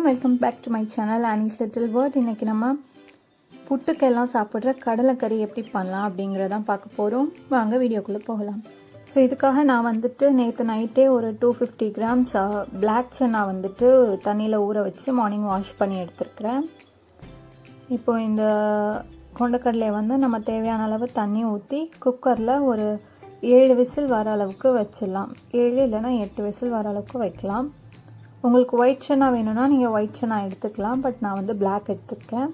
Welcome back to my channel Annie's little world. இன்றைக்கி நம்ம புட்டுக்கெல்லாம் சாப்பிட்ற கடலைக்கறி எப்படி பண்ணலாம் அப்படிங்கிறதான் பார்க்க போகிறோம். வாங்க வீடியோக்குள்ளே போகலாம். ஸோ இதுக்காக நான் நேற்று நைட்டே ஒரு 250 கிராம்ஸ் பிளாக் சன்னா தண்ணியில் ஊற வச்சு மார்னிங் வாஷ் பண்ணி எடுத்துருக்கிறேன். இப்போ இந்த கொண்டக்கடலையை நம்ம தேவையான அளவு தண்ணி ஊற்றி குக்கரில் ஒரு 7 விசில் வர அளவுக்கு வச்சிடலாம். 7 இல்லைனா 8 விசில் வர அளவுக்கு வைக்கலாம். உங்களுக்கு ஒயிட் சன்னா வேணும்னா நீங்கள் ஒயிட் சன்னா எடுத்துக்கலாம், பட் நான் பிளாக் எடுத்துருக்கேன்.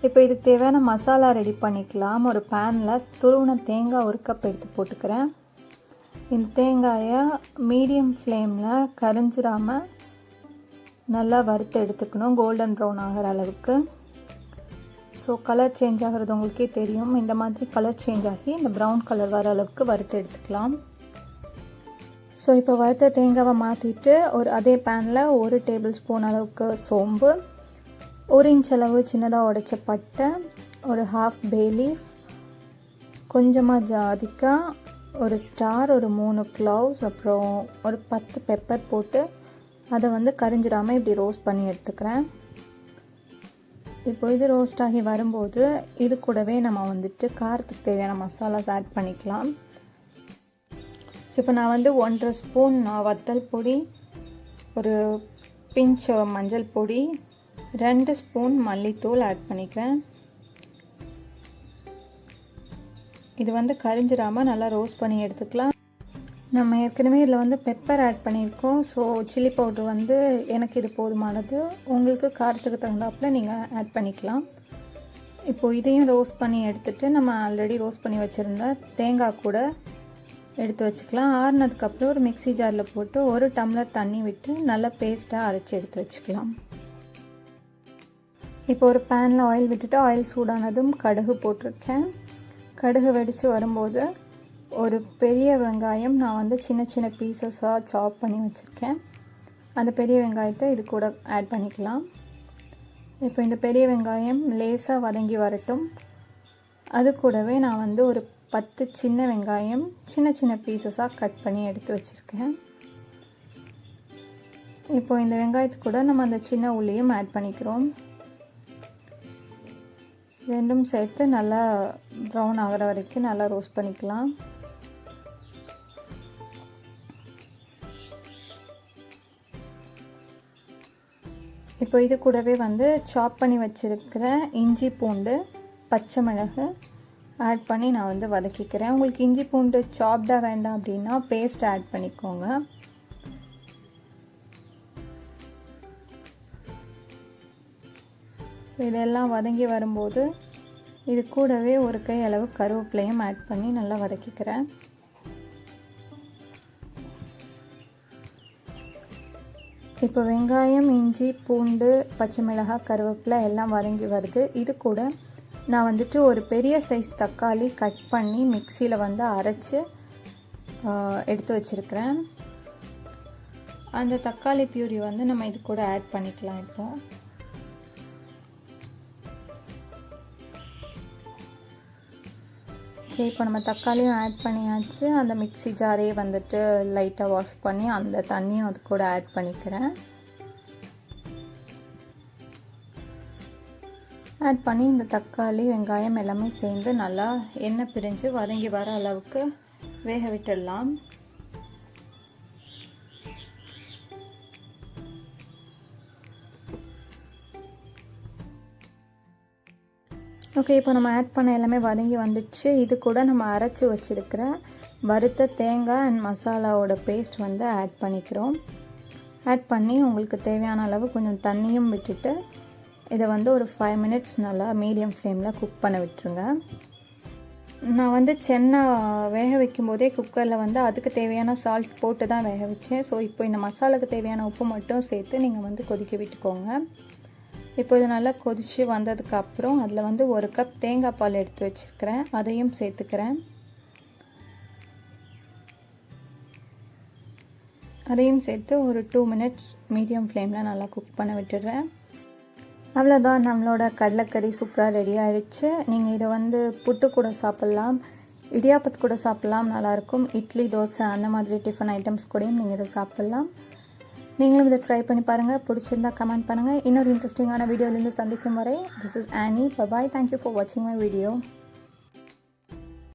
இப்போ இதுக்கு தேவையான மசாலா ரெடி பண்ணிக்கலாம். ஒரு பேனில் துருவின தேங்காய் 1 கப் எடுத்து போட்டுக்கிறேன். இந்த தேங்காயை மீடியம் ஃப்ளேமில் கரிஞ்சிடாமல் நல்லா வறுத்து எடுத்துக்கணும், கோல்டன் ப்ரௌன் ஆகிற அளவுக்கு. ஸோ கலர் சேஞ்ச் ஆகிறது உங்களுக்கே தெரியும். இந்த மாதிரி கலர் சேஞ்ச் ஆகி இந்த ப்ரௌன் கலர் வர அளவுக்கு வறுத்து எடுத்துக்கலாம். ஸோ இப்போ வறுத்த தேங்காவை மாற்றிட்டு அதே பேனில் 1 டேபிள் ஸ்பூன் அளவுக்கு சோம்பு, 1 இன்ச் அளவு சின்னதாக உடைச்ச பட்டை, ஒரு ஹாஃப் பே லீஃப், கொஞ்சமாக ஜாதிக்காய், ஒரு ஸ்டார், ஒரு 3 க்ளவுஸ், அப்புறம் ஒரு 10 பெப்பர் போட்டு அதை கரிஞ்சிடாமல் இப்படி ரோஸ்ட் பண்ணி எடுத்துக்கிறேன். இப்போ இது ரோஸ்ட் ஆகி வரும்போது இது கூடவே நம்ம காரத்துக்கு தேவையான மசாலாஸ் ஆட் பண்ணிக்கலாம். ஸோ இப்போ நான் 1.5 ஸ்பூன் வத்தல் பொடி, ஒரு பிஞ்ச் மஞ்சள் பொடி, 2 ஸ்பூன் மல்லித்தூள் ஆட் பண்ணிக்கிறேன். இது கரிஞ்சிடாமல் நல்லா ரோஸ்ட் பண்ணி எடுத்துக்கலாம். நம்ம ஏற்கனவே இதில் பெப்பர் ஆட் பண்ணியிருக்கோம். ஸோ சில்லி பவுட்ரு எனக்கு இது போதுமானது. உங்களுக்கு காரத்துக்கு தகுந்தாப்பில் நீங்கள் ஆட் பண்ணிக்கலாம். இப்போது இதையும் ரோஸ்ட் பண்ணி எடுத்துகிட்டு நம்ம ஆல்ரெடி ரோஸ்ட் பண்ணி வச்சுருந்த தேங்காய் கூட எடுத்து வச்சுக்கலாம். ஆறுனதுக்கப்புறம் ஒரு மிக்ஸி ஜாரில் போட்டு 1 டம்ளர் தண்ணி விட்டு நல்லா பேஸ்ட்டாக அரைச்சி எடுத்து வச்சுக்கலாம். இப்போ ஒரு பேனில் ஆயில் விட்டுட்டு ஆயில் சூடானதும் கடுகு போட்டிருக்கேன். கடுகு வெடித்து வரும்போது ஒரு பெரிய வெங்காயம் நான் சின்ன சின்ன பீசஸாக சாப் பண்ணி வச்சுருக்கேன். அந்த பெரிய வெங்காயத்தை இது கூட ஆட் பண்ணிக்கலாம். இப்போ இந்த பெரிய வெங்காயம் லேசாக வதங்கி வரட்டும். அது கூடவே நான் ஒரு 10 சின்ன வெங்காயம் சின்ன சின்ன பீசஸாக கட் பண்ணி எடுத்து வச்சுருக்கேன். இப்போ இந்த வெங்காயத்து கூட நம்ம அந்த சின்ன உள்ளியும் ஆட் பண்ணிக்கிறோம். ரெண்டும் சேர்த்து நல்லா ப்ரௌன் ஆகிற வரைக்கும் நல்லா ரோஸ்ட் பண்ணிக்கலாம். இப்போ இது கூடவே சாப் பண்ணி வச்சுருக்கிற இஞ்சி பூண்டு பச்சை மிளகு ஆட் பண்ணி நான் வதக்கிக்கிறேன். உங்களுக்கு இஞ்சி பூண்டு சாப்டாக வேண்டாம் அப்படின்னா பேஸ்ட் ஆட் பண்ணிக்கோங்க. இதெல்லாம் வதங்கி வரும்போது இது கூடவே ஒரு கை அளவு கருவேப்பிலையும் ஆட் பண்ணி நல்லா வதக்கிக்கிறேன். இப்போ வெங்காயம், இஞ்சி, பூண்டு, பச்சை மிளகாய், கருவேப்பிலை எல்லாம் வதங்கி வருது. இது கூட நான் ஒரு பெரிய சைஸ் தக்காளி கட் பண்ணி மிக்சியில் அரைச்சி எடுத்து வச்சுருக்கிறேன். அந்த தக்காளி பியூரி நம்ம இது கூட ஆட் பண்ணிக்கலாம். இப்போ நம்ம தக்காளியும் ஆட் பண்ணியாச்சு. அந்த மிக்ஸி ஜாரே லைட்டாக வாஷ் பண்ணி அந்த தண்ணியும் அது கூட ஆட் பண்ணிக்கிறேன். ஆட் பண்ணி இந்த தக்காளி வெங்காயம் எல்லாமே சேர்ந்து நல்லா எண்ணெய் பிரிஞ்சு வதங்கி வர அளவுக்கு வேக விட்டுடலாம். ஓகே, இப்போ நம்ம ஆட் பண்ண எல்லாமே வதங்கி வந்துடுச்சு. இது கூட நம்ம அரைச்சி வச்சுருக்கிற வறுத்த தேங்காய் அண்ட் மசாலாவோட பேஸ்ட் ஆட் பண்ணிக்கிறோம். ஆட் பண்ணி உங்களுக்கு தேவையான அளவு கொஞ்சம் தண்ணியும் விட்டுட்டு இதை ஒரு 5 மினிட்ஸ் நல்லா மீடியம் ஃப்ளேமில் குக் பண்ண விட்டுருங்க. நான் சென்னா வேக வைக்கும் போதே குக்கரில் அதுக்கு தேவையான சால்ட் போட்டு தான் வேக வச்சேன். ஸோ இப்போ இந்த மசாலாவுக்கு தேவையான உப்பு மட்டும் சேர்த்து நீங்கள் கொதிக்க விட்டுக்கோங்க. இப்போ இது நல்லா கொதித்து வந்ததுக்கப்புறம் அதில் 1 கப் தேங்காய் பால் எடுத்து வச்சுருக்கிறேன், அதையும் சேர்த்துக்கிறேன். அதையும் சேர்த்து ஒரு 2 மினிட்ஸ் மீடியம் ஃப்ளேமில் நல்லா குக் பண்ண விட்டுடுறேன். அவ்வளோதான், நம்மளோட கடலைக்கறி சூப்பராக ரெடி ஆகிடுச்சு. நீங்கள் இதை புட்டு கூட சாப்பிட்லாம், இடியாப்பத்து கூட சாப்பிட்லாம், நல்லாயிருக்கும். இட்லி, தோசை அந்த மாதிரி டிஃபன் ஐட்டம்ஸ் கூடயும் நீங்கள் இதை சாப்பிட்லாம். நீங்களும் இதை ட்ரை பண்ணி பாருங்கள். பிடிச்சிருந்தா கமெண்ட் பண்ணுங்கள். இன்னொரு இன்ட்ரெஸ்டிங்கான வீடியோலேருந்து சந்திக்கும் வரை, this is Annie. Bye bye. Thank you for வாட்சிங் மை வீடியோ.